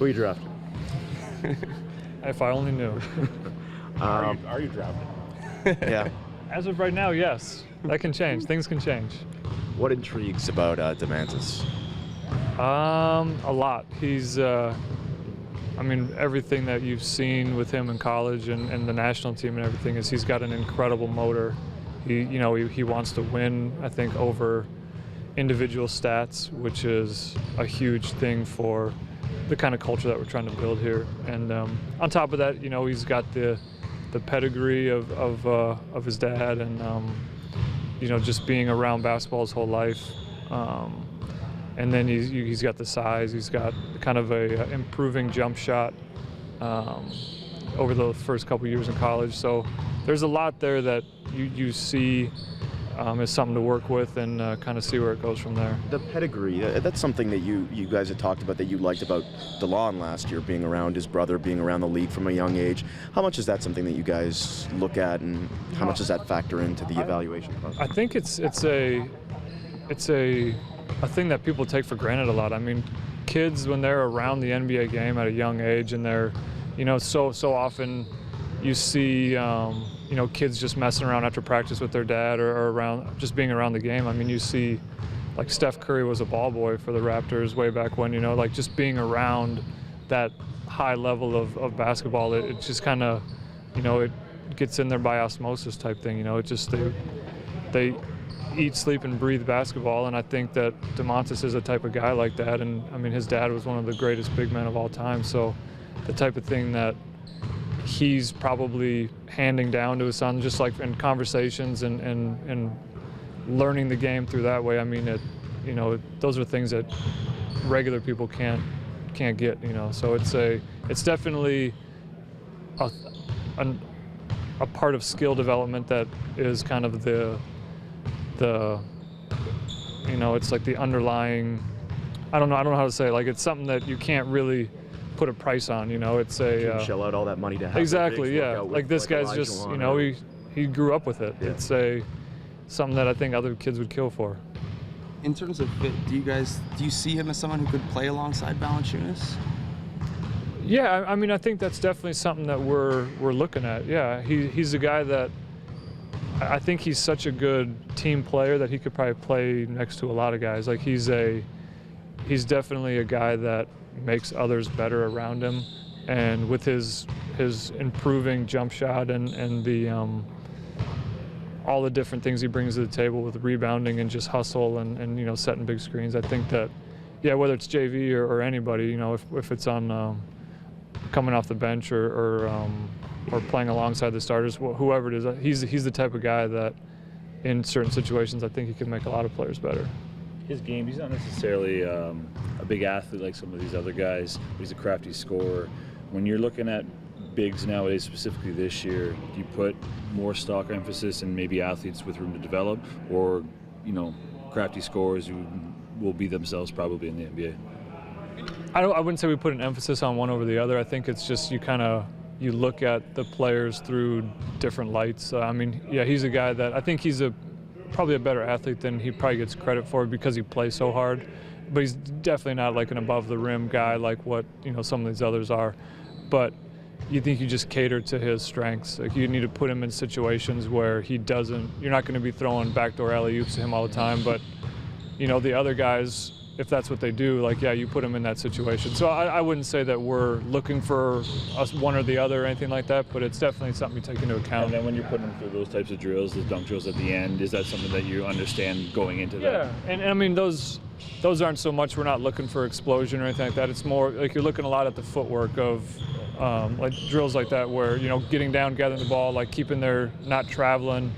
Who are you drafting? If I only knew. Are you drafting? Yeah. As of right now, yes. That can change. Things can change. What intrigues about Demantis? A lot. He's, I mean, everything that you've seen with him in college and the national team and everything is he's got an incredible motor. He wants to win, I think, over individual stats, which is a huge thing for the kind of culture that we're trying to build here. And on top of that, he's got the pedigree of his dad and just being around basketball his whole life. And then he's got the size. He's got kind of a improving jump shot over the first couple years in college. So there's a lot there that you see as something to work with and kind of see where it goes from there. The pedigree, that's something that you guys had talked about that you liked about DeLon last year, being around his brother, being around the league from a young age. How much is that something that you guys look at, and how much does that factor into the evaluation process? I think it's a thing that people take for granted a lot. I mean, kids, when they're around the NBA game at a young age, and they're, so often you see, kids just messing around after practice with their dad or around, just being around the game. I mean, you see, like Steph Curry was a ball boy for the Raptors way back when, like just being around that high level of basketball, it just kind of, it gets in there by osmosis type thing. It just, they eat, sleep, and breathe basketball, and I think that Demantis is a type of guy like that. And I mean, his dad was one of the greatest big men of all time, so the type of thing that he's probably handing down to his son, just like in conversations and learning the game through that way. I mean, those are things that regular people can't get. So it's definitely a part of skill development that is kind of it's like the underlying, I don't know how to say it. Like, it's something that you can't really put a price on, it's a shell out all that money to have exactly, yeah. Like this guy's just, he grew up with it. Yeah. It's something that I think other kids would kill for. In terms of fit, do you see him as someone who could play alongside Valanciunas? Yeah, I mean, I think that's definitely something that we're looking at. Yeah, he's a guy that I think he's such a good team player that he could probably play next to a lot of guys. Like, he's definitely a guy that makes others better around him, and with his improving jump shot and the all the different things he brings to the table with rebounding and just hustle and setting big screens, I think that, yeah, whether it's JV or anybody, if it's on coming off the bench or playing alongside the starters, whoever it is, he's the type of guy that in certain situations I think he can make a lot of players better. His game, he's not necessarily a big athlete like some of these other guys, but he's a crafty scorer. When you're looking at bigs nowadays, specifically this year, do you put more stock emphasis in maybe athletes with room to develop, or crafty scorers who will be themselves probably in the NBA? I wouldn't say we put an emphasis on one over the other. I think it's just you look at the players through different lights. I mean, yeah, he's a guy that I think he's probably a better athlete than he probably gets credit for because he plays so hard, but he's definitely not like an above the rim guy like what some of these others are. But you think you just cater to his strengths. Like, you need to put him in situations where you're not going to be throwing backdoor alley-oops to him all the time, but the other guys, if that's what they do, like, yeah, you put them in that situation. So I wouldn't say that we're looking for one or the other or anything like that, but it's definitely something you take into account. And then when you're putting them through those types of drills, those dunk drills at the end, is that something that you understand going into that? Yeah, and I mean, those aren't so much, we're not looking for explosion or anything like that. It's more like you're looking a lot at the footwork of like drills like that where, getting down, gathering the ball, like keeping not traveling,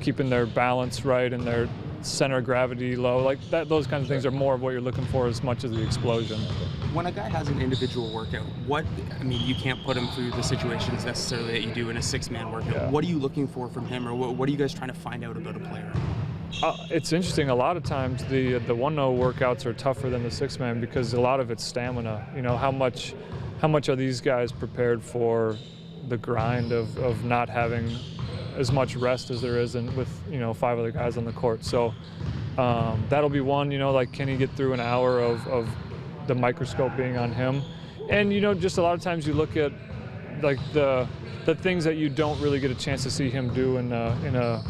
keeping their balance right and their center of gravity low, like that. Those kinds of things are more of what you're looking for as much as the explosion. When a guy has an individual workout, you can't put him through the situations necessarily that you do in a six-man workout. Yeah. What are you looking for from him, or what are you guys trying to find out about a player? It's interesting. A lot of times the 1-0 workouts are tougher than the six-man because a lot of it's stamina. How much are these guys prepared for the grind of not having as much rest as there is with 5 other guys on the court. So that'll be one. Like, can he get through an hour of the microscope being on him? And just a lot of times you look at like the things that you don't really get a chance to see him do in a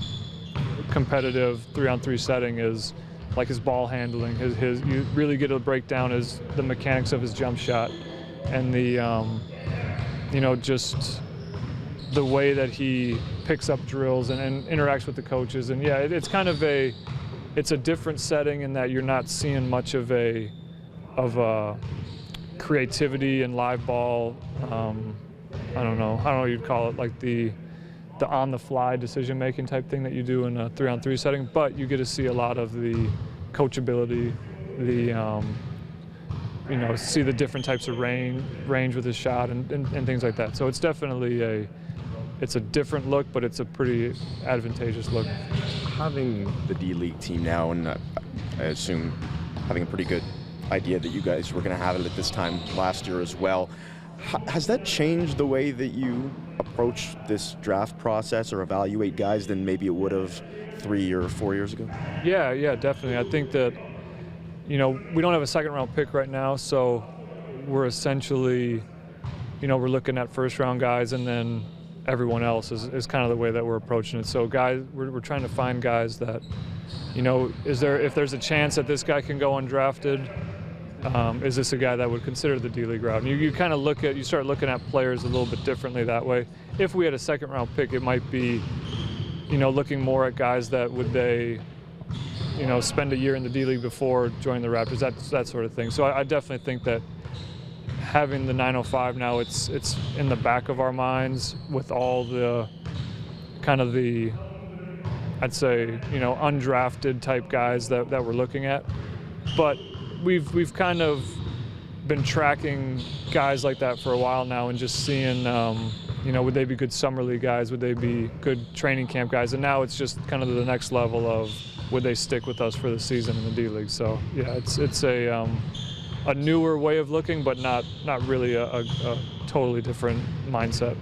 competitive 3-on-3 setting is like his ball handling. You really get to break down the mechanics of his jump shot, and the just the way that he picks up drills and interacts with the coaches. And yeah, it's kind of a different setting in that you're not seeing much of a creativity and live ball. I don't know what you'd call it, like the on-the-fly decision-making type thing that you do in a 3-on-3 setting, but you get to see a lot of the coachability, see the different types of range with his shot and things like that. So it's definitely it's a different look, but it's a pretty advantageous look. Having the D-League team now, and I assume having a pretty good idea that you guys were going to have it at this time last year as well, has that changed the way that you approach this draft process or evaluate guys than maybe it would have 3 or 4 years ago? Yeah, definitely. I think that, we don't have a second-round pick right now, so we're essentially, we're looking at first-round guys, and then everyone else is kind of the way that we're approaching it. So guys, we're trying to find guys that, if there's a chance that this guy can go undrafted, is this a guy that would consider the D-League route? And you kind of you start looking at players a little bit differently that way. If we had a second-round pick, it might be, looking more at guys that would they, spend a year in the D-League before joining the Raptors, that sort of thing. So I definitely think that having the 905 now, it's in the back of our minds with all the kind of I'd say, undrafted type guys that we're looking at. But we've kind of been tracking guys like that for a while now and just seeing, would they be good summer league guys? Would they be good training camp guys? And now it's just kind of the next level of would they stick with us for the season in the D-League? So yeah, it's a newer way of looking, but not really a totally different mindset.